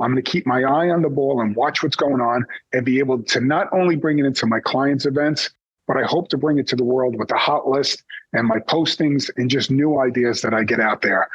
I'm going to keep my eye on the ball and watch what's going on and be able to not only bring it into my clients' events, but I hope to bring it to the world with the hot list and my postings and just new ideas that I get out there.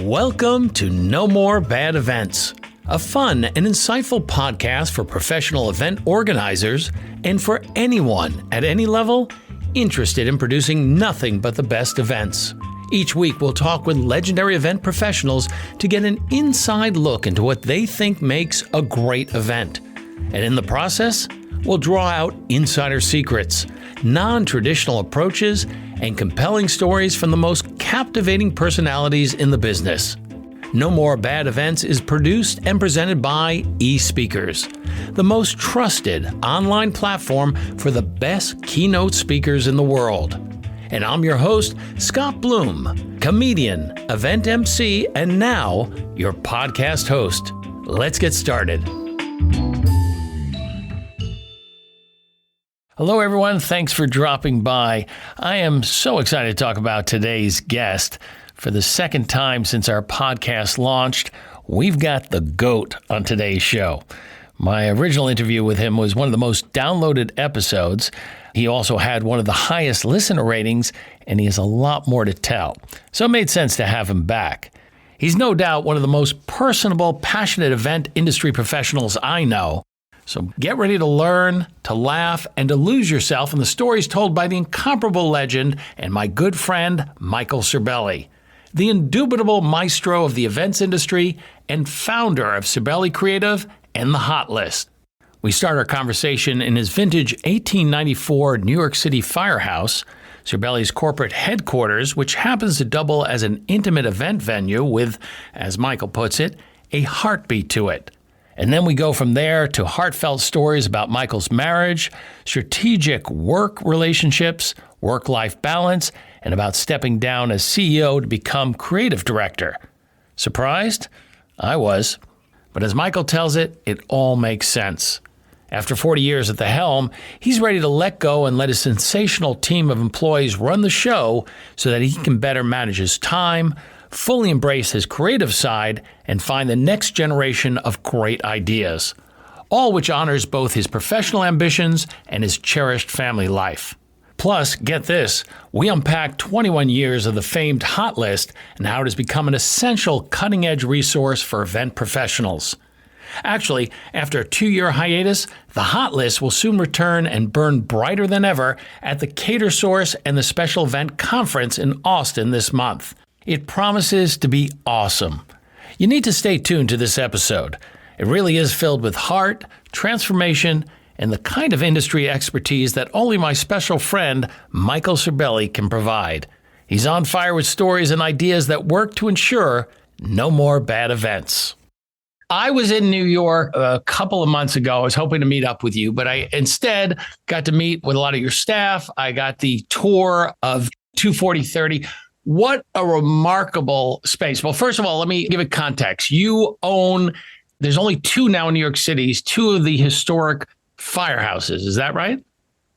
Welcome to No More Bad Events, a fun and insightful podcast for professional event organizers and for anyone at any level interested in producing nothing but the best events. Each week, we'll talk with legendary event professionals to get an inside look into what they think makes a great event. And in the process, we'll draw out insider secrets, non-traditional approaches, and compelling stories from the most captivating personalities in the business. No More Bad Events is produced and presented by eSpeakers, the most trusted online platform for the best keynote speakers in the world. And I'm your host, Scott Bloom, comedian, event MC, and now your podcast host. Let's get started. Hello, everyone. Thanks for dropping by. I am so excited to talk about today's guest. For the second time since our podcast launched, we've got the GOAT on today's show. My original interview with him was one of the most downloaded episodes. He also had one of the highest listener ratings, and he has a lot more to tell. So it made sense to have him back. He's no doubt one of the most personable, passionate event industry professionals I know. So get ready to learn, to laugh, and to lose yourself in the stories told by the incomparable legend and my good friend, Michael Cerbelli, the indubitable maestro of the events industry and founder of Cerbelli Creative and the Hot List. We start our conversation in his vintage 1894 New York City Firehouse, Cerbelli's corporate headquarters, which happens to double as an intimate event venue with, as Michael puts it, a heartbeat to it. And then we go from there to heartfelt stories about Michael's marriage, strategic work relationships, work-life balance, and about stepping down as CEO to become creative director. Surprised? I was. But as Michael tells it, it all makes sense. After 40 years at the helm, he's ready to let go and let his sensational team of employees run the show so that he can better manage his time, fully embrace his creative side, and find the next generation of great ideas, all which honors both his professional ambitions and his cherished family life. Plus, get this, we unpack 21 years of the famed Hot List and how it has become an essential cutting-edge resource for event professionals. Actually, after a 2-year hiatus, the Hot List will soon return and burn brighter than ever at the Cater Source and the Special Event Conference in Austin this month. It promises to be awesome. You need to stay tuned to this episode. It really is filled with heart, transformation, and the kind of industry expertise that only my special friend, Michael Cerbelli, can provide. He's on fire with stories and ideas that work to ensure no more bad events. I was in New York a couple of months ago. I was hoping to meet up with you, but I instead got to meet with a lot of your staff. I got the tour of 24030. What a remarkable space. Well, first of all, let me give it context. You own, there's only two now in New York City, two of the historic firehouses. Is that right?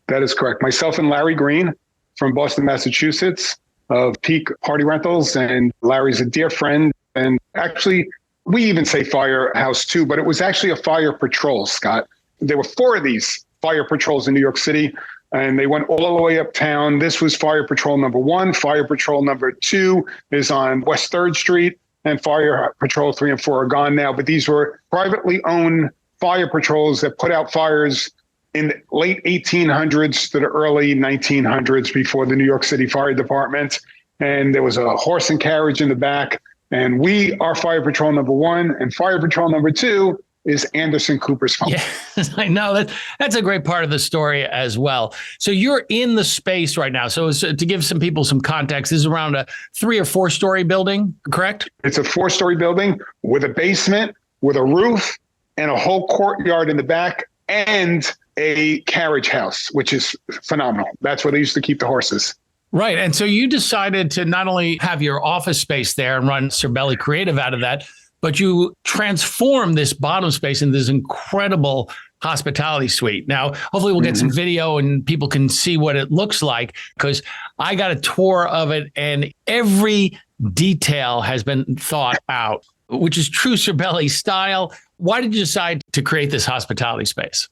That is correct. Myself and Larry Green from Boston, Massachusetts of Peak Party Rentals. And Larry's a dear friend. And actually, we even say firehouse too, but it was actually a fire patrol, Scott. There were 4 of these fire patrols in New York City, and they went all the way uptown. This was fire patrol number 1. Fire patrol number 2 is on West 3rd Street, and fire patrol 3 and 4 are gone now. But these were privately owned fire patrols that put out fires in the late 1800s to the early 1900s before the New York City Fire Department. And there was a horse and carriage in the back. And we are Fire Patrol number 1, and Fire Patrol number 2 is Anderson Cooper's home. Yes, I know. That's a great part of the story as well. So you're in the space right now. So to give some people some context, this is around a 3 or 4 story building, correct? It's a 4-story building with a basement, with a roof, and a whole courtyard in the back, and a carriage house, which is phenomenal. That's where they used to keep the horses. Right. And so you decided to not only have your office space there and run Cerbelli Creative out of that, but you transform this bottom space into this incredible hospitality suite. Now, hopefully we'll get some video and people can see what it looks like, because I got a tour of it and every detail has been thought out, which is true Cerbelli style. Why did you decide to create this hospitality space?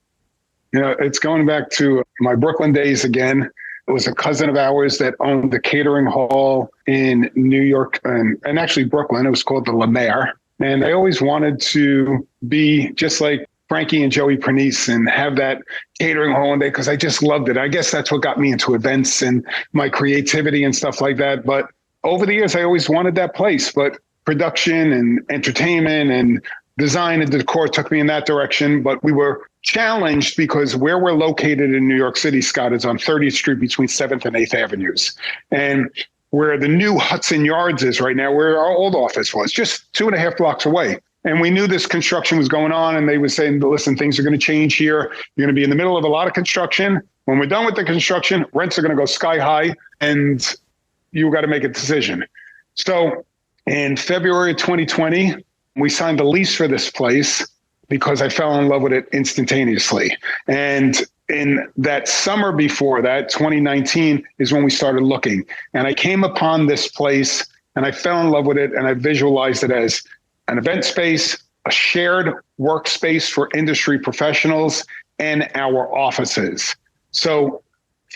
It's going back to my Brooklyn days again. It was a cousin of ours that owned the catering hall in New York and actually Brooklyn. It was called the La Mer. And I always wanted to be just like Frankie and Joey Pernice and have that catering hall one day, because I just loved it. I guess that's what got me into events and my creativity and stuff like that. But over the years, I always wanted that place. But production and entertainment and design and decor took me in that direction. But we were challenged because where we're located in New York City, Scott, is on 30th Street between 7th and 8th Avenues. And where the new Hudson Yards is right now, where our old office was, just 2.5 blocks away. And we knew this construction was going on, and they were saying, listen, things are going to change here. You're going to be in the middle of a lot of construction. When we're done with the construction, rents are going to go sky high, and you got to make a decision. So in February of 2020, we signed a lease for this place because I fell in love with it instantaneously. And in that summer before that, 2019, is when we started looking. And I came upon this place and I fell in love with it, and I visualized it as an event space, a shared workspace for industry professionals, and our offices. So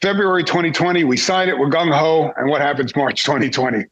February 2020, we signed it, we're gung-ho, and what happens March 2020?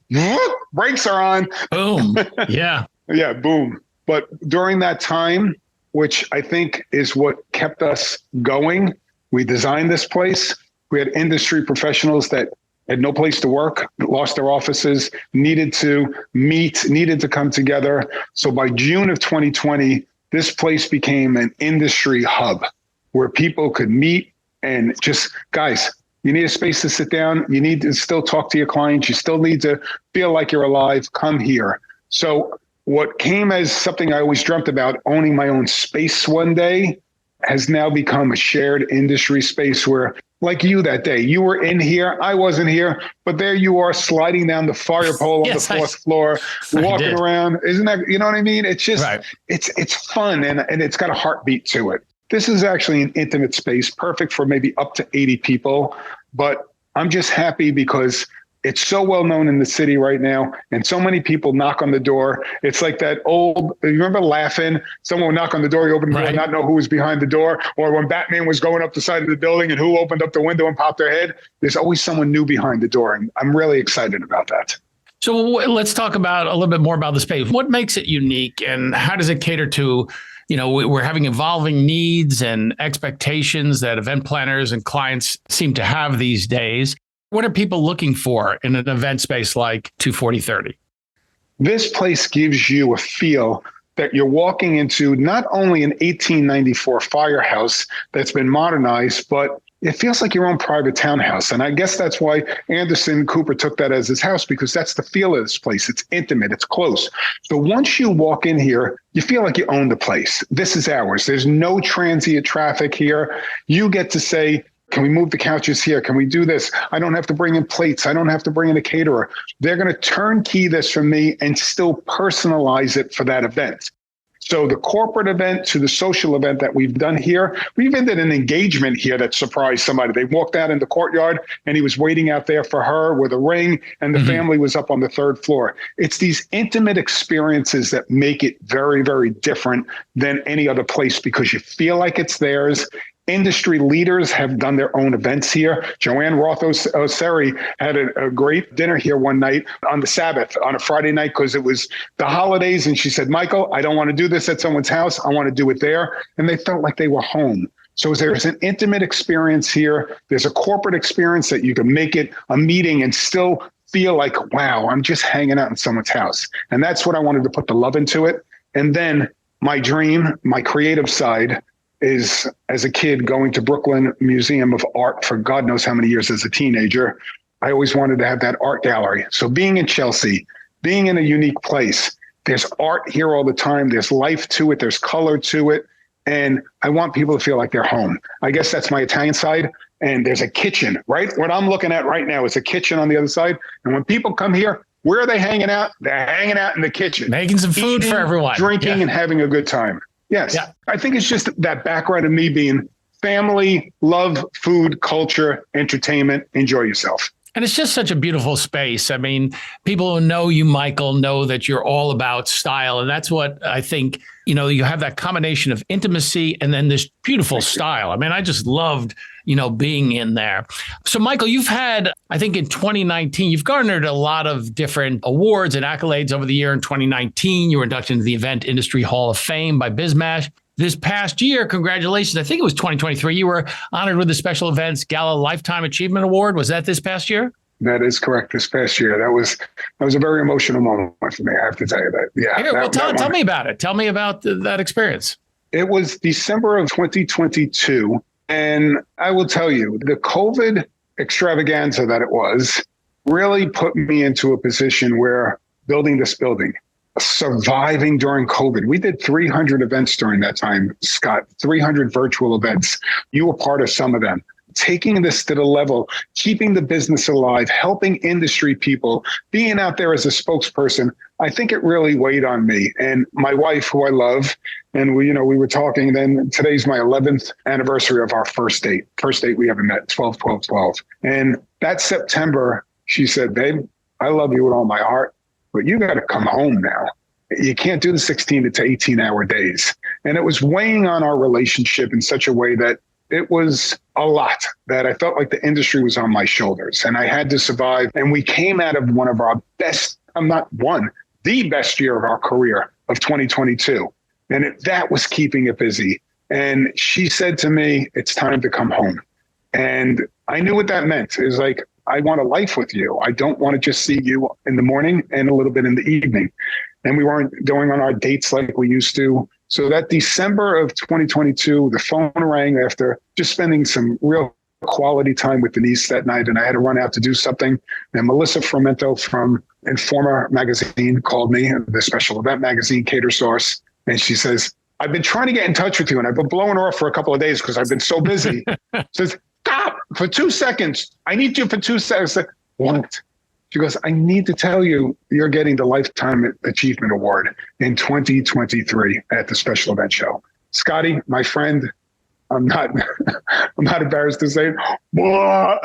Brakes are on. Boom. Yeah. Yeah, boom. But during that time, which I think is what kept us going, we designed this place. We had industry professionals that had no place to work, lost their offices, needed to meet, needed to come together. So by June of 2020, this place became an industry hub where people could meet and just, guys, you need a space to sit down. You need to still talk to your clients. You still need to feel like you're alive. Come here. So what came as something I always dreamt about, owning my own space one day, has now become a shared industry space where, like you that day, you were in here, I wasn't here, but there you are sliding down the fire pole on the fourth floor, walking around. Isn't that, you know what I mean? It's just, it's fun, and it's got a heartbeat to it. This is actually an intimate space, perfect for maybe up to 80 people, but I'm just happy because it's so well known in the city right now, and so many people knock on the door. It's like that old, you remember Laughing? Someone would knock on the door, you open the door and not know who was behind the door. Or when Batman was going up the side of the building and who opened up the window and popped their head. There's always someone new behind the door, and I'm really excited about that. So let's talk about a little bit more about the space. What makes it unique, and how does it cater to, we're having evolving needs and expectations that event planners and clients seem to have these days. What are people looking for in an event space like 240-30? This place gives you a feel that you're walking into not only an 1894 firehouse that's been modernized, but it feels like your own private townhouse. And I guess that's why Anderson Cooper took that as his house, because that's the feel of this place. It's intimate, it's close. So once you walk in here, you feel like you own the place. This is ours. There's no transient traffic here. You get to say, can we move the couches here? Can we do this? I don't have to bring in plates. I don't have to bring in a caterer. They're going to turnkey this for me and still personalize it for that event. So the corporate event to the social event that we've done here, we even did an engagement here that surprised somebody. They walked out in the courtyard and he was waiting out there for her with a ring, and the family was up on the 3rd floor. It's these intimate experiences that make it very, very different than any other place, because you feel like it's theirs. Industry leaders have done their own events here. Joanne Roth-Oseri had a great dinner here one night on the Sabbath, on a Friday night, because it was the holidays. And she said, Michael, I don't want to do this at someone's house. I want to do it there. And they felt like they were home. So there's an intimate experience here. There's a corporate experience that you can make it a meeting and still feel like, wow, I'm just hanging out in someone's house. And that's what I wanted to put the love into it. And then my dream, my creative side, is as a kid going to Brooklyn Museum of Art for God knows how many years as a teenager. I always wanted to have that art gallery. So being in Chelsea, being in a unique place, there's art here all the time. There's life to it. There's color to it. And I want people to feel like they're home. I guess that's my Italian side. And there's a kitchen, right? What I'm looking at right now is a kitchen on the other side. And when people come here, where are they hanging out? They're hanging out in the kitchen. Making some food for everyone. Drinking and having a good time. Yes. Yeah. I think it's just that background of me being family, love, food, culture, entertainment, enjoy yourself. And it's just such a beautiful space. I mean, people who know you, Michael, know that you're all about style. And that's what I think, you have that combination of intimacy and then this beautiful style. I mean, I just loved, being in there. So, Michael, you've had, I think in 2019, you've garnered a lot of different awards and accolades over the year. In 2019, you were inducted into the Event Industry Hall of Fame by BizMash. This past year, congratulations. I think it was 2023. You were honored with the Special Events Gala Lifetime Achievement Award. Was that this past year? That is correct. This past year, that was a very emotional moment for me. I have to tell you that. Yeah. Tell me about it. Tell me about that experience. It was December of 2022. And I will tell you, the COVID extravaganza that it was really put me into a position where building this building, surviving during COVID. We did 300 events during that time, Scott, 300 virtual events. You were part of some of them. Taking this to the level, keeping the business alive, helping industry people, being out there as a spokesperson, I think it really weighed on me. And my wife, who I love, and we were talking then, today's my 11th anniversary of our first date. First date we ever met, 12/12/12. And that September, she said, babe, I love you with all my heart, but you got to come home now. You can't do the 16 to 18-hour days. And it was weighing on our relationship in such a way that it was a lot, that I felt like the industry was on my shoulders and I had to survive. And we came out of one of our best, the best year of our career of 2022. And that was keeping it busy. And she said to me, it's time to come home. And I knew what that meant. It was like, I want a life with you. I don't want to just see you in the morning and a little bit in the evening. And we weren't going on our dates like we used to. So that December of 2022, the phone rang after just spending some real quality time with Denise that night. And I had to run out to do something. And Melissa Frumento from Informer magazine called me, the special event magazine, Cater Source. And she says, I've been trying to get in touch with you. And I've been blowing her off for a couple of days because I've been so busy. Says, stop for 2 seconds. I need you for 2 seconds. I said, what? She goes, I need to tell you, you're getting the Lifetime Achievement Award in 2023 at the special event show. Scotty, my friend, I'm not embarrassed to say it. The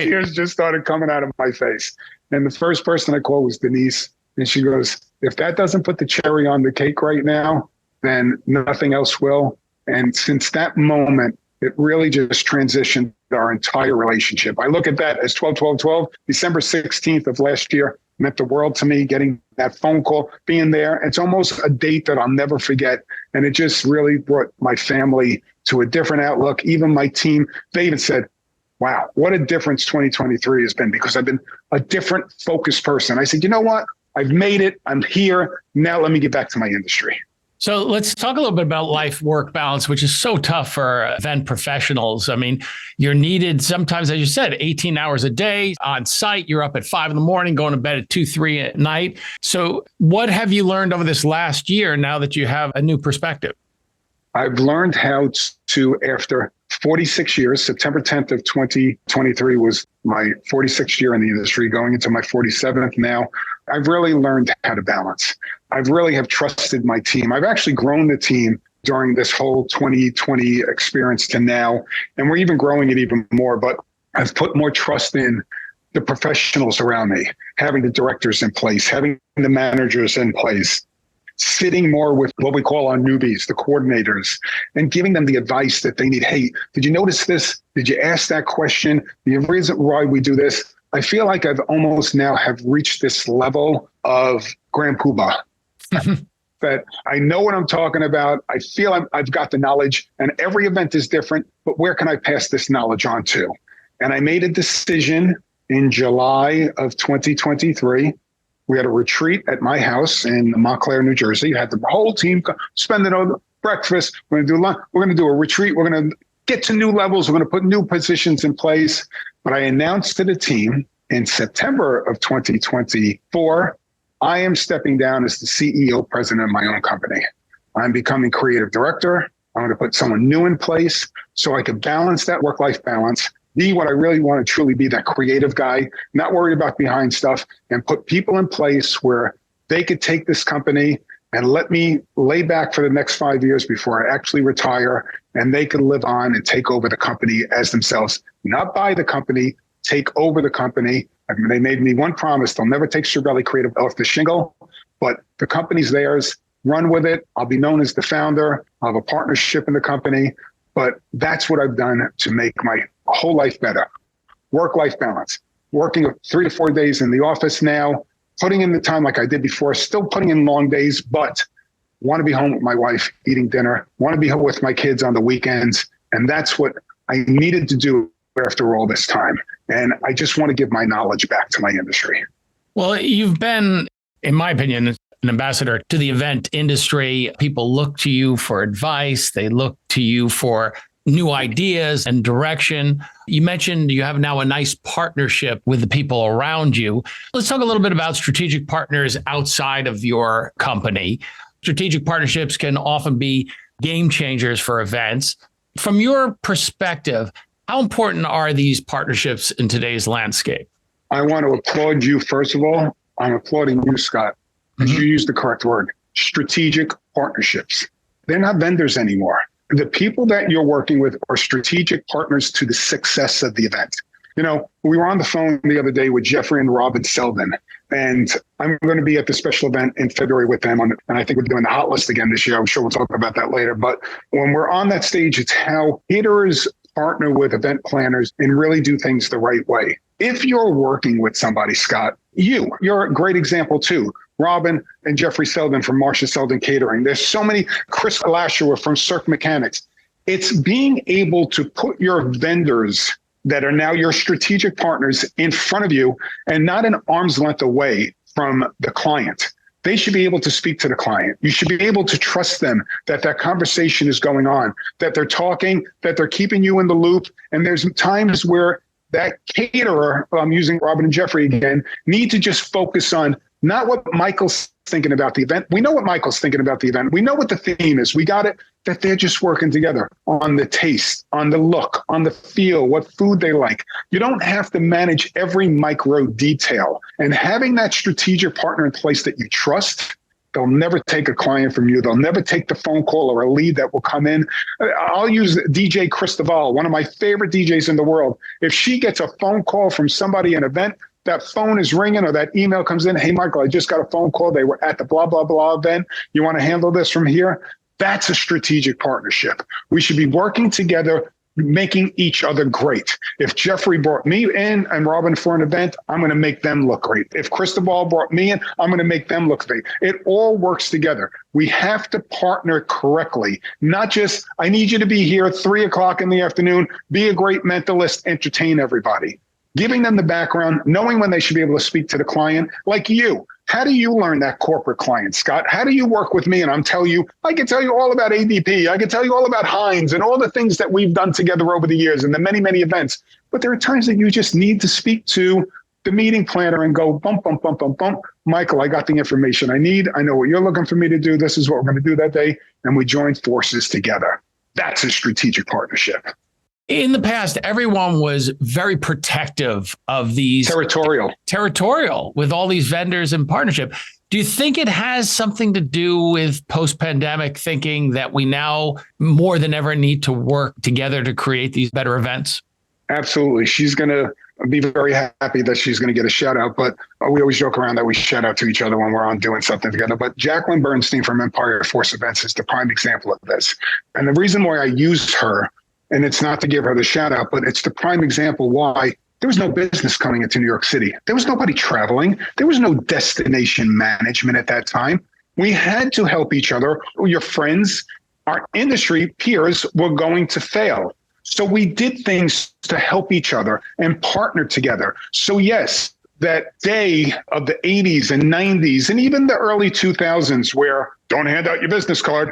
tears just started coming out of my face. And the first person I called was Denise. And she goes, if that doesn't put the cherry on the cake right now, then nothing else will. And since that moment, it really just transitioned our entire relationship. I look at that as 12/12/12. December 16th of last year meant the world to me, getting that phone call, being there. It's almost a date that I'll never forget. And it just really brought my family to a different outlook. Even my team, they even said, wow, what a difference 2023 has been, because I've been a different focused person. I said, you know what? I've made it. I'm here. Now let me get back to my industry. So let's talk a little bit about life-work balance, which is so tough for event professionals. I mean, you're needed sometimes, as you said, 18 hours a day on site. You're up at 5 a.m, going to bed at 2, 3 at night. So what have you learned over this last year now that you have a new perspective? I've learned how to, after 46 years, September 10th of 2023 was my 46th year in the industry, going into my 47th now. I've really learned how to balance. I really have trusted my team. I've actually grown the team during this whole 2020 experience to now, and we're even growing it even more, but I've put more trust in the professionals around me, having the directors in place, having the managers in place, sitting more with what we call our newbies, the coordinators, and giving them the advice that they need. Hey, did you notice this? Did you ask that question? The reason why we do this? I feel like I've almost now have reached this level of Grand Poobah that I know what I'm talking about. I feel I've got the knowledge, and every event is different, but where can I pass this knowledge on to? And I made a decision in July of 2023. We had a retreat at my house in Montclair, New Jersey. I had the whole team spending on breakfast. We're going to do lunch. We're going to do a retreat. We're going to get to new levels. We're going to put new positions in place. But I announced to the team in September of 2024, I am stepping down as the CEO, president of my own company. I'm becoming creative director. I'm going to put someone new in place so I can balance that work-life balance, be what I really want to truly be, that creative guy, not worried about behind stuff, and put people in place where they could take this company and let me lay back for the next 5 years before I actually retire, and they can live on and take over the company as themselves, not buy the company, take over the company. I mean, they made me one promise. They'll never take Cerbelli Creative off the shingle, but the company's theirs. Run with it. I'll be known as the founder. I'll have a partnership in the company, but that's what I've done to make my whole life better. Work-life balance, working 3 to 4 days in the office now, putting in the time like I did before, still putting in long days, but want to be home with my wife, eating dinner, want to be home with my kids on the weekends. And that's what I needed to do after all this time. And I just want to give my knowledge back to my industry. Well, you've been, in my opinion, an ambassador to the event industry. People look to you for advice. They look to you for new ideas and direction. You mentioned you have now a nice partnership with the people around you. Let's talk a little bit about strategic partners outside of your company. Strategic partnerships can often be game changers for events. From your perspective, how important are these partnerships in today's landscape? I want to applaud you, first of all. I'm applauding you, Scott, because you used the correct word, strategic partnerships. They're not vendors anymore. The people that you're working with are strategic partners to the success of the event. You know, we were on the phone the other day with Jeffrey and Robin Selden, and I'm going to be at the special event in February with them, and I think we're doing the hot list again this year. I'm sure we'll talk about that later. But when we're on that stage, it's how caterers partner with event planners and really do things the right way. If you're working with somebody, Scott, you're a great example too. Robin and Jeffrey Selden from Marcia Selden Catering. There's so many, Chris Lasher from Cirque Mechanics. It's being able to put your vendors that are now your strategic partners in front of you and not an arm's length away from the client. They should be able to speak to the client. You should be able to trust them that that conversation is going on, that they're talking, that they're keeping you in the loop. And there's times where that caterer, I'm using Robin and Jeffrey again, need to just focus on not what Michael's thinking about the event. We know what Michael's thinking about the event. We know what the theme is. We got it, that they're just working together on the taste, on the look, on the feel, what food they like. You don't have to manage every micro detail. And having that strategic partner in place that you trust, they'll never take a client from you. They'll never take the phone call or a lead that will come in. I'll use DJ Cristobal, one of my favorite DJs in the world. If she gets a phone call from somebody in an event, that phone is ringing or that email comes in. Hey, Michael, I just got a phone call. They were at the blah, blah, blah event. You want to handle this from here? That's a strategic partnership. We should be working together, making each other great. If Jeffrey brought me in and Robin for an event, I'm going to make them look great. If Cristobal brought me in, I'm going to make them look great. It all works together. We have to partner correctly, not just, I need you to be here at 3:00 in the afternoon, be a great mentalist, entertain everybody. Giving them the background, knowing when they should be able to speak to the client, like you. How do you learn that corporate client, Scott? How do you work with me? And I can tell you all about ADP. I can tell you all about Heinz and all the things that we've done together over the years and the many, many events. But there are times that you just need to speak to the meeting planner and go, bump, bump, bump, bump, bump. Michael, I got the information I need. I know what you're looking for me to do. This is what we're going to do that day. And we join forces together. That's a strategic partnership. In the past, everyone was very protective of these territorial with all these vendors and partnership. Do you think it has something to do with post-pandemic thinking that we now more than ever need to work together to create these better events? Absolutely. She's going to be very happy that she's going to get a shout out, but we always joke around that we shout out to each other when we're on doing something together. But Jacqueline Bernstein from Empire Force Events is the prime example of this. And the reason why I used her, and it's not to give her the shout out, but it's the prime example why there was no business coming into New York City. There was nobody traveling. There was no destination management at that time. We had to help each other. Your friends, our industry peers were going to fail. So we did things to help each other and partner together. So yes, that day of the 80s and 90s and even the early 2000s where don't hand out your business card,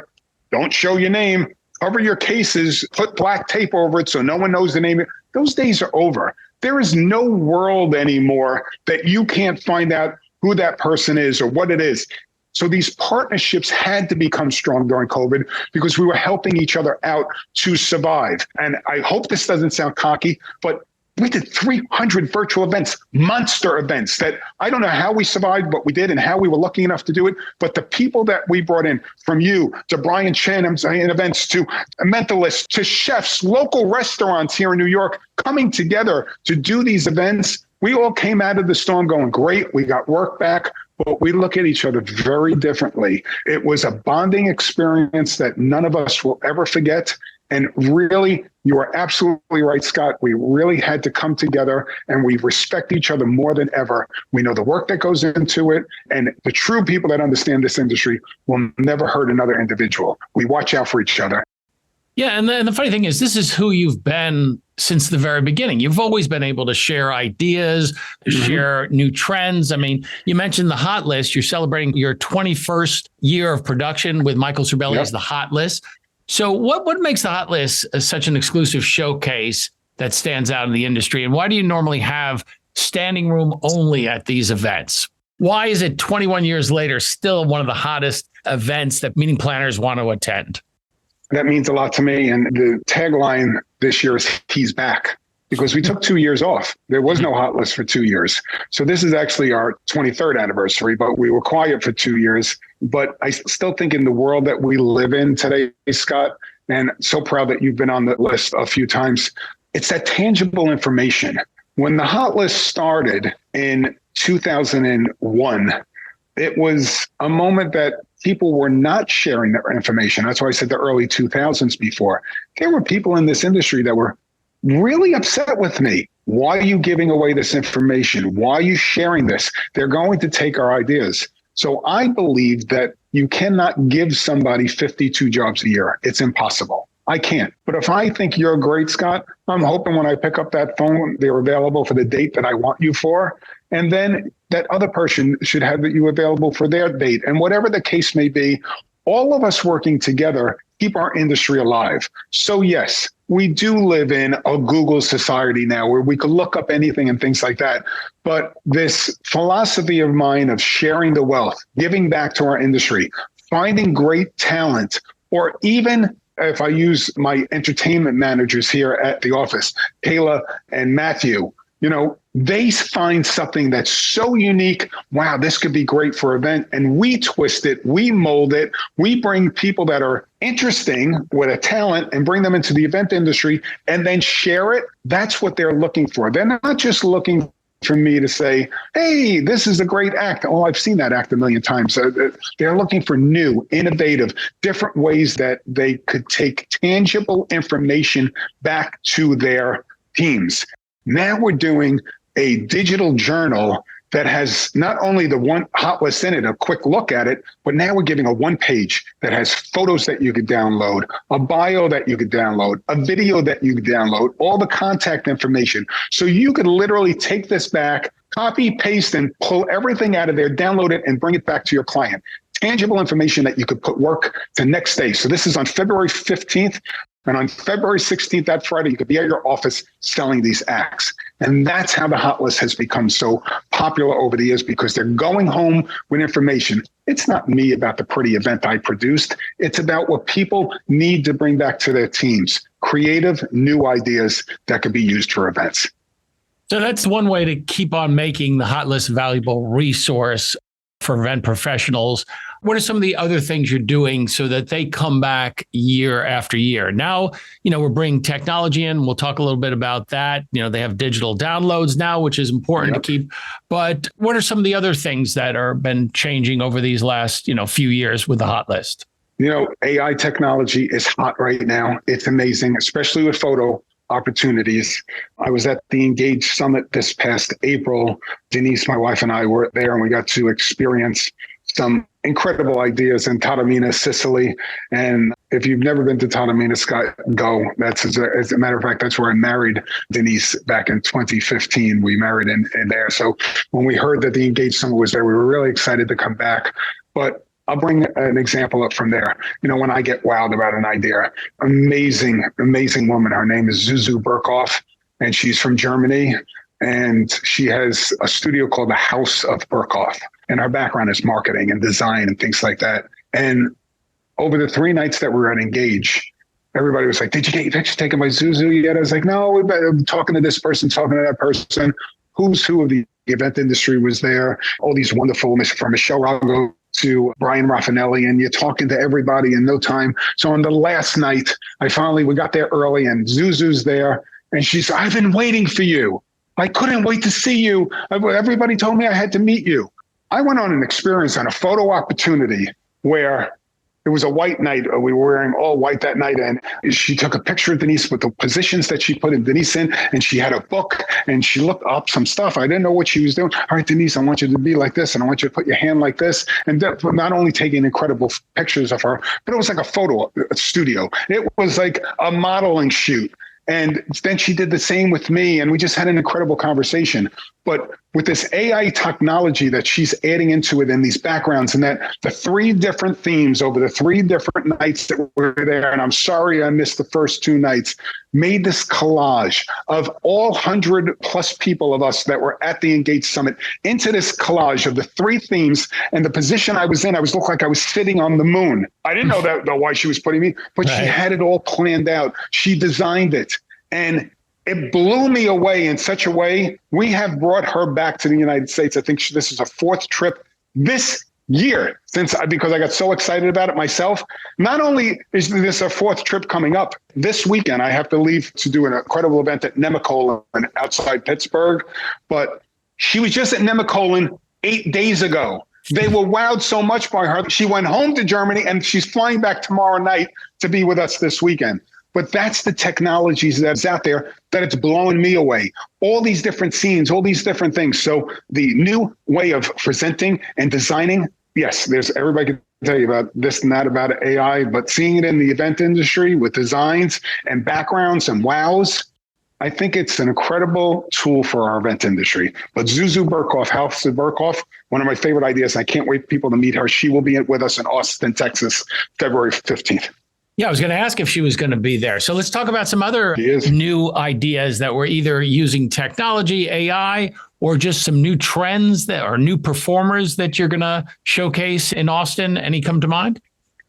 don't show your name, cover your cases, put black tape over it so no one knows the name. Those days are over. There is no world anymore that you can't find out who that person is or what it is. So these partnerships had to become strong during COVID because we were helping each other out to survive. And I hope this doesn't sound cocky, but We did 300 virtual events, monster events that I don't know how we survived, but we did and how we were lucky enough to do it. But the people that we brought in, from you to Brian Chan in events, to mentalists, to chefs, local restaurants here in New York coming together to do these events, we all came out of the storm going, great, we got work back, but we look at each other very differently. It was a bonding experience that none of us will ever forget. And really, you are absolutely right, Scott. We really had to come together and we respect each other more than ever. We know the work that goes into it, and the true people that understand this industry will never hurt another individual. We watch out for each other. Yeah, and the funny thing is, this is who you've been since the very beginning. You've always been able to share ideas, share new trends. I mean, you mentioned the Hot List. You're celebrating your 21st year of production with Michael Cerbelli as the Hot List. So what makes the Hot List such an exclusive showcase that stands out in the industry? And why do you normally have standing room only at these events? Why is it 21 years later still one of the hottest events that meeting planners want to attend? That means a lot to me. And the tagline this year is "He's back," because we took 2 years off. There was no Hot List for 2 years. So this is actually our 23rd anniversary, but we were quiet for 2 years. But I still think in the world that we live in today, Scott, and so proud that you've been on the list a few times, it's that tangible information. When the Hot List started in 2001, it was a moment that people were not sharing their information. That's why I said the early 2000s before. There were people in this industry that were really upset with me. Why are you giving away this information? Why are you sharing this? They're going to take our ideas. So I believe that you cannot give somebody 52 jobs a year. It's impossible. I can't. But if I think you're great, Scott, I'm hoping when I pick up that phone, they're available for the date that I want you for. And then that other person should have you available for their date. And whatever the case may be, all of us working together keep our industry alive. So yes, we do live in a Google society now where we could look up anything and things like that. But this philosophy of mine of sharing the wealth, giving back to our industry, finding great talent, or even if I use my entertainment managers here at the office, Kayla and Matthew, they find something that's so unique. Wow, this could be great for an event. And we twist it, we mold it, we bring people that are interesting with a talent and bring them into the event industry and then share it. That's what they're looking for. They're not just looking for me to say, hey, this is a great act. Oh, I've seen that act a million times. They're looking for new, innovative, different ways that they could take tangible information back to their teams. Now we're doing a digital journal that has not only the one Hot List in it, a quick look at it, but now we're giving a one page that has photos that you could download, a bio that you could download, a video that you could download, all the contact information. So you could literally take this back, copy, paste, and pull everything out of there, download it, and bring it back to your client. Tangible information that you could put work to next day. So this is on February 15th. And on February 16th, that Friday, you could be at your office selling these acts. And that's how the Hot List has become so popular over the years, because they're going home with information. It's not me about the pretty event I produced. It's about what people need to bring back to their teams. Creative, new ideas that could be used for events. So that's one way to keep on making the Hot List a valuable resource for event professionals. What are some of the other things you're doing so that they come back year after year? Now, we're bringing technology in. We'll talk a little bit about that. They have digital downloads now, which is important to keep. But what are some of the other things that are been changing over these last, few years with the Hot List? AI technology is hot right now. It's amazing, especially with photo opportunities. I was at the Engage Summit this past April. Denise, my wife, and I were there, and we got to experience some incredible ideas in Taormina, Sicily. And if you've never been to Taormina, Scott, go. That's, as a matter of fact, that's where I married Denise back in 2015. We married in there. So when we heard that the Engage Summit was there, we were really excited to come back. But I'll bring an example up from there. When I get wowed about an idea, amazing woman. Her name is Zuzu Burkhoff, and she's from Germany. And she has a studio called the House of Burkhoff. And her background is marketing and design and things like that. And over the 3 nights that we were at Engage, everybody was like, did you get your picture taken by Zuzu yet? I was like, no, I'm talking to this person, talking to that person. Who's who of the event industry was there? All these wonderful, from Michelle Rago to Brian Raffinelli, and you're talking to everybody in no time. So on the last night, we got there early, and Zuzu's there, and she said, I've been waiting for you. I couldn't wait to see you. Everybody told me I had to meet you. I went on an experience on a photo opportunity where it was a white night. We were wearing all white that night. And she took a picture of Denise with the positions that she put in Denise in. And she had a book and she looked up some stuff. I didn't know what she was doing. All right, Denise, I want you to be like this. And I want you to put your hand like this. And not only taking incredible pictures of her, but it was like a photo studio. It was like a modeling shoot. And then she did the same with me, and we just had an incredible conversation. But with this AI technology that she's adding into it and these backgrounds, and that the 3 different themes over the 3 different nights that were there, and I'm sorry I missed the first 2 nights, made this collage of all 100 plus people of us that were at the Engage Summit into this collage of the 3 themes. And the position I was in, looked like I was sitting on the moon. I didn't know why she was putting me, but She had it all planned out. She designed it. And it blew me away in such a way. We have brought her back to the United States. I think this is a 4th trip this year because I got so excited about it myself. Not only is this a 4th trip coming up, this weekend I have to leave to do an incredible event at Nemacolin outside Pittsburgh, but she was just at Nemacolin 8 days ago. They were wowed so much by her. She went home to Germany and she's flying back tomorrow night to be with us this weekend. But that's the technologies that's out there that it's blowing me away. All these different scenes, all these different things. So the new way of presenting and designing, yes, everybody can tell you about this and that about AI, but seeing it in the event industry with designs and backgrounds and wows, I think it's an incredible tool for our event industry. But Zuzu Burkhoff, House of Burkhoff, one of my favorite ideas. I can't wait for people to meet her. She will be with us in Austin, Texas, February 15th. Yeah, I was going to ask if she was going to be there. So let's talk about some other new ideas that were either using technology, AI, or just some new trends that are new performers that you're going to showcase in Austin. Any come to mind?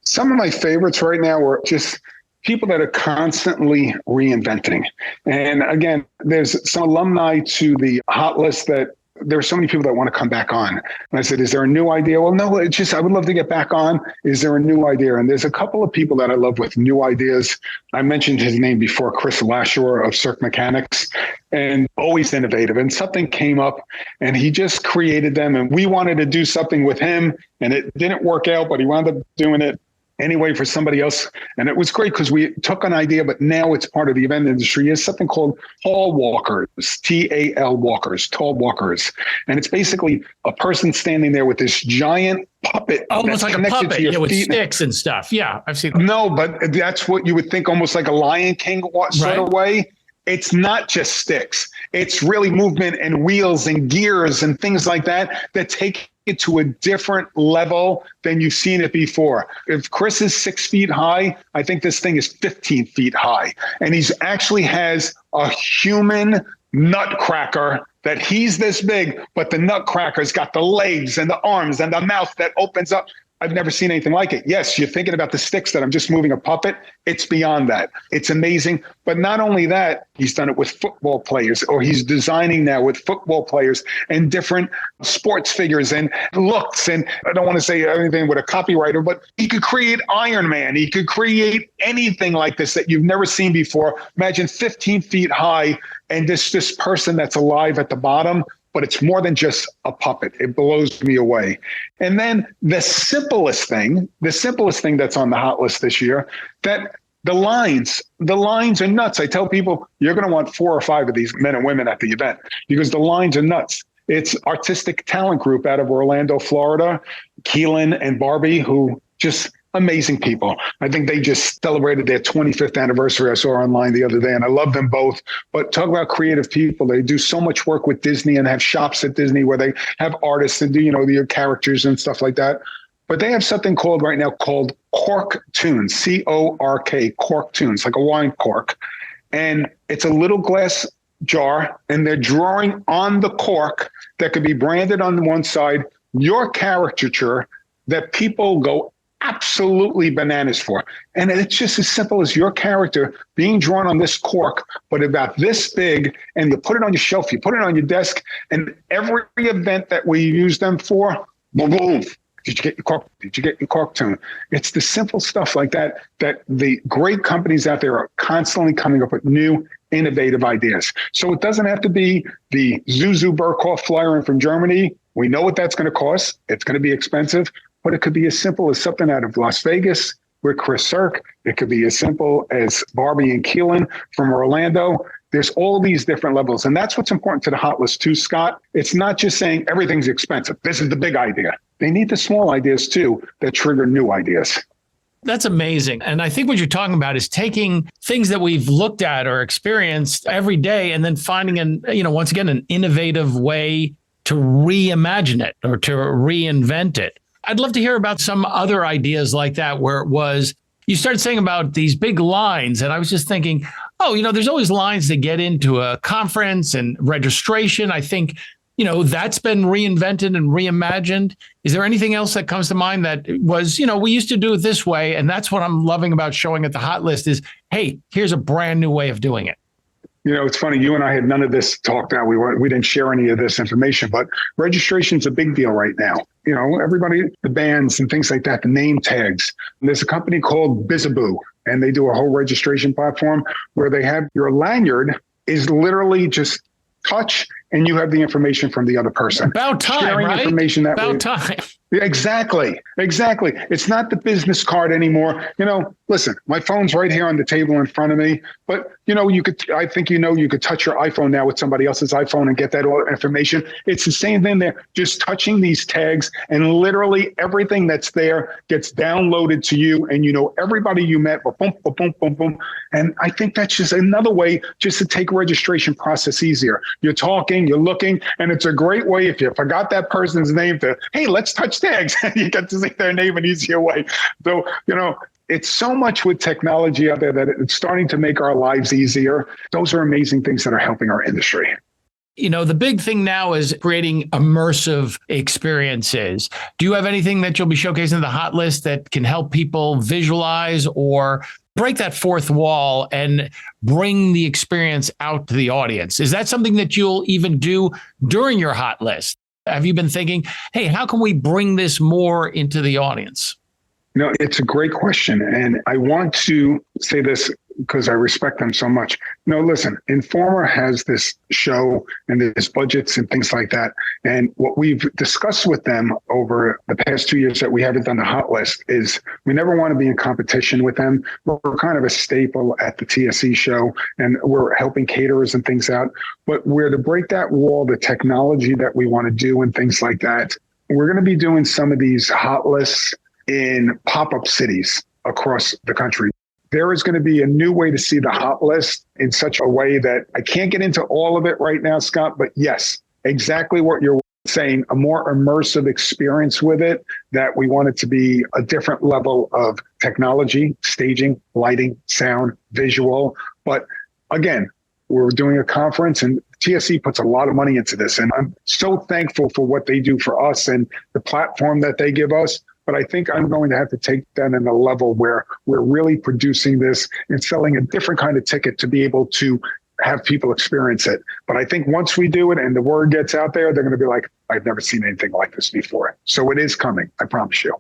Some of my favorites right now were just people that are constantly reinventing. And again, there's some alumni to the hot list that there are so many people that want to come back on. And I said, is there a new idea? Well, no, it's just, I would love to get back on. Is there a new idea? And there's a couple of people that I love with new ideas. I mentioned his name before, Chris Lashore of Cirque Mechanics, and always innovative. And something came up and he just created them. And we wanted to do something with him and it didn't work out, but he wound up doing it anyway for somebody else. And it was great because we took an idea, but now it's part of the event industry. Is something called tall walkers, TAL walkers, tall walkers. And it's basically a person standing there with this giant puppet. Almost like a puppet, with sticks and stuff. Yeah, I've seen that. No, but that's what you would think, almost like a Lion King sort of way. It's not just sticks. It's really movement and wheels and gears and things like that take it to a different level than you've seen it before. If Chris is 6 feet high, I think this thing is 15 feet high. And he's actually has a human nutcracker that he's this big, but the nutcracker's got the legs and the arms and the mouth that opens up. I've never seen anything like it. Yes, you're thinking about the sticks that I'm just moving a puppet. It's beyond that. It's amazing. But not only that, he's done it with football players, or he's designing now with football players and different sports figures and looks. And I don't want to say anything with a copywriter, but he could create Iron Man. He could create anything like this that you've never seen before. Imagine 15 feet high and this person that's alive at the bottom. But it's more than just a puppet. It blows me away. And then the simplest thing that's on the hot list this year, that the lines are nuts. I tell people, you're going to want 4 or 5 of these men and women at the event because the lines are nuts. It's artistic talent group out of Orlando, Florida, Keelan and Barbie, who just amazing people. I think they just celebrated their 25th anniversary. I saw online the other day, and I love them both. But talk about creative people. They do so much work with Disney and have shops at Disney where they have artists and do, their characters and stuff like that. But they have something called Cork Tunes, C-O-R-K, Cork Tunes, like a wine cork. And it's a little glass jar, and they're drawing on the cork that could be branded on one side, your caricature that people go absolutely bananas for. And it's just as simple as your character being drawn on this cork, but about this big, and you put it on your shelf, you put it on your desk, and every event that we use them for, boom, boom. Did you get your cork? Did you get your cork tune? It's the simple stuff like that that the great companies out there are constantly coming up with new, innovative ideas. So it doesn't have to be the Zuzu Burkhoff flyer in from Germany. We know what that's going to cost. It's going to be expensive, but it could be as simple as something out of Las Vegas with Chris Cirque. It could be as simple as Barbie and Keelan from Orlando. There's all these different levels. And that's what's important to the hot list too, Scott. It's not just saying everything's expensive. This is the big idea. They need the small ideas too that trigger new ideas. That's amazing. And I think what you're talking about is taking things that we've looked at or experienced every day and then finding once again, an innovative way to reimagine it or to reinvent it. I'd love to hear about some other ideas like that where it was, you started saying about these big lines. And I was just thinking, there's always lines to get into a conference and registration. I think, that's been reinvented and reimagined. Is there anything else that comes to mind that was, we used to do it this way? And that's what I'm loving about showing at the hot list is, hey, here's a brand new way of doing it. It's funny. You and I had none of this talked out. We didn't share any of this information, but registration's a big deal right now. Everybody, the bands and things like that, the name tags. And there's a company called Bizaboo, and they do a whole registration platform where they have your lanyard is literally just touch and you have the information from the other person. About time, sharing right? Information that About way. time. Exactly. It's not the business card anymore. Listen, my phone's right here on the table in front of me, but you could touch your iPhone now with somebody else's iPhone and get that all information. It's the same thing there, just touching these tags and literally everything that's there gets downloaded to you and everybody you met, boom, boom, boom, boom, boom. And I think that's just another way just to take registration process easier. You're talking, you're looking, and it's a great way if you forgot that person's name to, hey, let's touch tags. You get to see their name an easier way. So, it's so much with technology out there that it's starting to make our lives easier. Those are amazing things that are helping our industry. The big thing now is creating immersive experiences. Do you have anything that you'll be showcasing in the hot list that can help people visualize or break that fourth wall and bring the experience out to the audience? Is that something that you'll even do during your hot list? Have you been thinking, hey, how can we bring this more into the audience? It's a great question. And I want to say this because I respect them so much. Listen, Informer has this show and there's budgets and things like that. And what we've discussed with them over the past 2 years that we haven't done the hot list is we never want to be in competition with them. We're kind of a staple at the TSE show and we're helping caterers and things out. But where to break that wall, the technology that we want to do and things like that, we're going to be doing some of these hot lists in pop-up cities across the country. There is going to be a new way to see the hot list in such a way that I can't get into all of it right now, Scott, but yes, exactly what you're saying, a more immersive experience with it, that we want it to be a different level of technology, staging, lighting, sound, visual. But again, we're doing a conference and TSE puts a lot of money into this. And I'm so thankful for what they do for us and the platform that they give us. But I think I'm going to have to take that in a level where we're really producing this and selling a different kind of ticket to be able to have people experience it. But I think once we do it and the word gets out there, they're going to be like, I've never seen anything like this before. So it is coming, I promise you.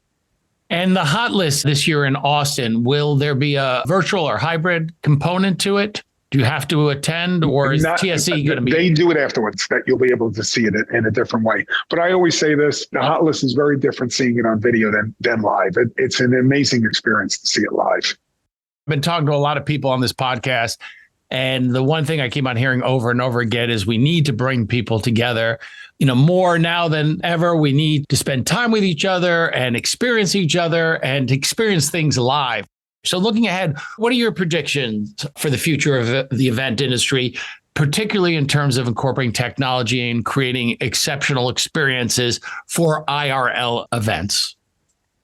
And the hot list this year in Austin, will there be a virtual or hybrid component to it? Do you have to attend, or is TSE going to be? They do it afterwards, that you'll be able to see it in a different way. But I always say this, the hot list is very different seeing it on video than live. It's an amazing experience to see it live. I've been talking to a lot of people on this podcast, and the one thing I keep on hearing over and over again is we need to bring people together. More now than ever, we need to spend time with each other and experience each other and experience things live. So looking ahead, what are your predictions for the future of the event industry, particularly in terms of incorporating technology and creating exceptional experiences for IRL events?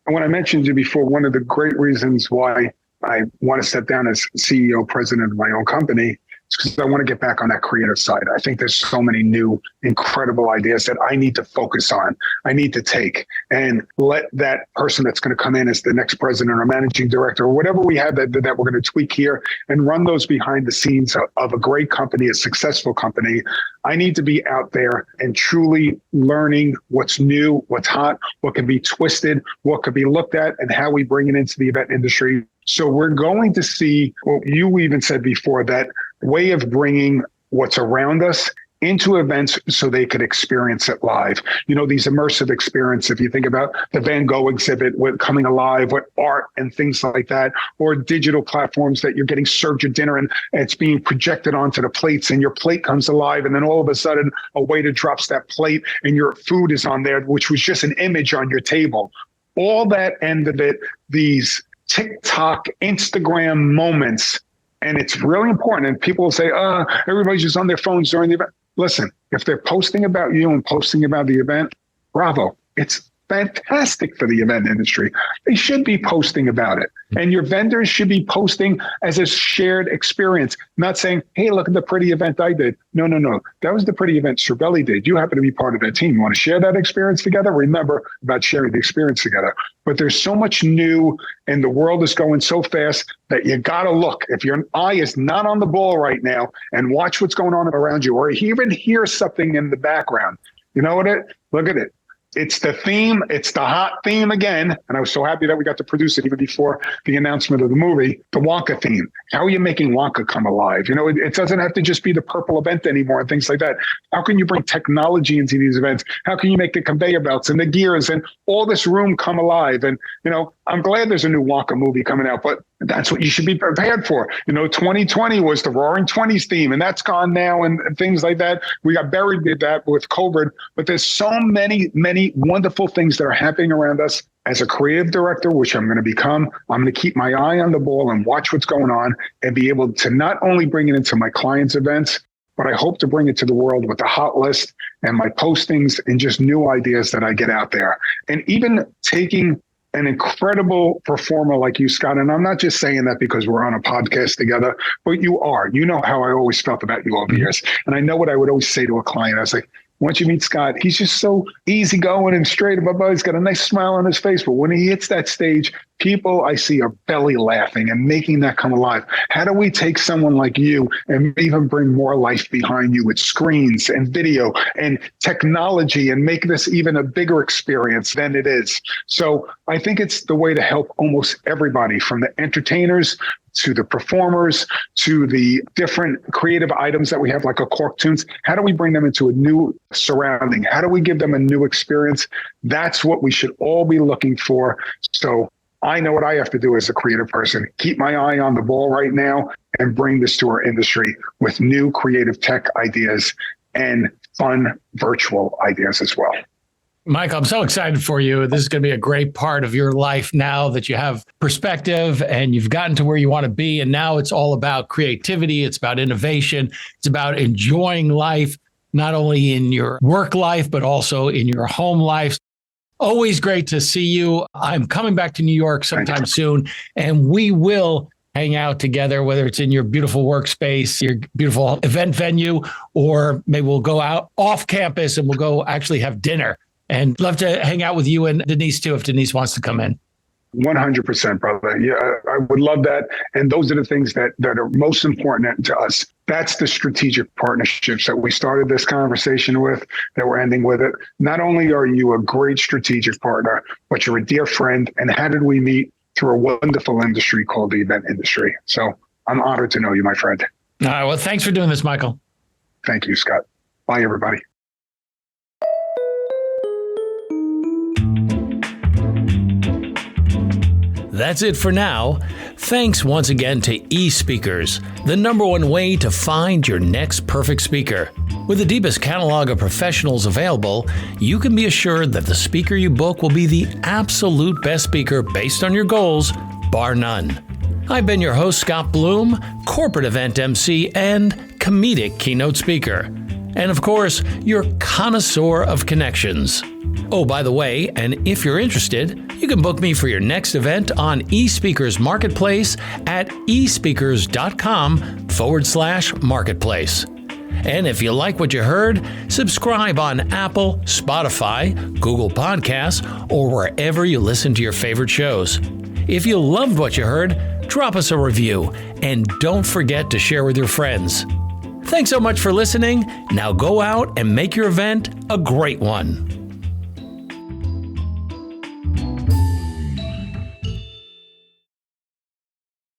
When I mentioned you before, one of the great reasons why I want to step down as CEO, president of my own company because I want to get back on that creative side. I think there's so many new, incredible ideas that I need to focus on. I need to take and let that person that's going to come in as the next president or managing director or whatever we have that we're going to tweak here and run those behind the scenes of a great company, a successful company. I need to be out there and truly learning what's new, what's hot, what can be twisted, what could be looked at, and how we bring it into the event industry. So we're going to see what you even said before, that way of bringing what's around us into events so they could experience it live. You know, these immersive experiences, if you think about the Van Gogh exhibit with coming alive with art and things like that, or digital platforms that you're getting served your dinner and it's being projected onto the plates and your plate comes alive. And then all of a sudden a waiter drops that plate and your food is on there, which was just an image on your table. All that end of it, these TikTok, Instagram moments. And it's really important. And people will say, everybody's just on their phones during the event. Listen, if they're posting about you and posting about the event, bravo. It's fantastic for the event industry. They should be posting about it. And your vendors should be posting as a shared experience, not saying, hey, look at the pretty event I did. No. That was the pretty event Cerbelli did. You happen to be part of that team. You want to share that experience together? Remember about sharing the experience together. But there's so much new and the world is going so fast that you got to look. If your eye is not on the ball right now and watch what's going on around you, or even hear something in the background, you know what look at it. It's the theme. It's the hot theme again. And I was so happy that we got to produce it even before the announcement of the movie, the Wonka theme. How are you making Wonka come alive? You know, it doesn't have to just be the purple event anymore and things like that. How can you bring technology into these events? How can you make the conveyor belts and the gears and all this room come alive? And, you know, I'm glad there's a new Wonka movie coming out, but that's what you should be prepared for. You know, 2020 was the Roaring Twenties theme, and that's gone now and things like that. We got buried with that with COVID, but there's so many wonderful things that are happening around us. As a creative director, which I'm going to become, I'm going to keep my eye on the ball and watch what's going on and be able to not only bring it into my clients' events, but I hope to bring it to the world with the hot list and my postings and just new ideas that I get out there. And even taking an incredible performer like you, Scott, and I'm not just saying that because we're on a podcast together, but you are. You know how I always felt about you over the years. And I know what I would always say to a client. I was like, once you meet Scott, he's just so easygoing and straight up. He's got a nice smile on his face. But when he hits that stage, people I see are belly laughing and making that come alive. How do we take someone like you and even bring more life behind you with screens and video and technology and make this even a bigger experience than it is? So I think it's the way to help almost everybody, from the entertainers to the performers, to the different creative items that we have, like a Cork Tunes. How do we bring them into a new surrounding? How do we give them a new experience? That's what we should all be looking for. So I know what I have to do as a creative person. Keep my eye on the ball right now and bring this to our industry with new creative tech ideas and fun virtual ideas as well. Mike, I'm so excited for you. This is going to be a great part of your life now that you have perspective and you've gotten to where you want to be. And now it's all about creativity. It's about innovation. It's about enjoying life, not only in your work life, but also in your home life. Always great to see you. I'm coming back to New York sometime soon, and we will hang out together, whether it's in your beautiful workspace, your beautiful event venue, or maybe we'll go out off campus and we'll go actually have dinner. And love to hang out with you and Denise too, if Denise wants to come in. 100%, brother. Yeah, I would love that. And those are the things that are most important to us. That's the strategic partnerships that we started this conversation with, that we're ending with it. Not only are you a great strategic partner, but you're a dear friend. And how did we meet? Through a wonderful industry called the event industry. So I'm honored to know you, my friend. All right. Well, thanks for doing this, Michael. Thank you, Scott. Bye, everybody. That's it for now. Thanks once again to eSpeakers, the #1 way to find your next perfect speaker. With the deepest catalog of professionals available, you can be assured that the speaker you book will be the absolute best speaker based on your goals, bar none. I've been your host, Scott Bloom, corporate event MC and comedic keynote speaker. And of course, your connoisseur of connections. Oh, by the way, and if you're interested, you can book me for your next event on eSpeakers Marketplace at espeakers.com/marketplace. And if you like what you heard, subscribe on Apple, Spotify, Google Podcasts, or wherever you listen to your favorite shows. If you loved what you heard, drop us a review, and don't forget to share with your friends. Thanks so much for listening. Now go out and make your event a great one.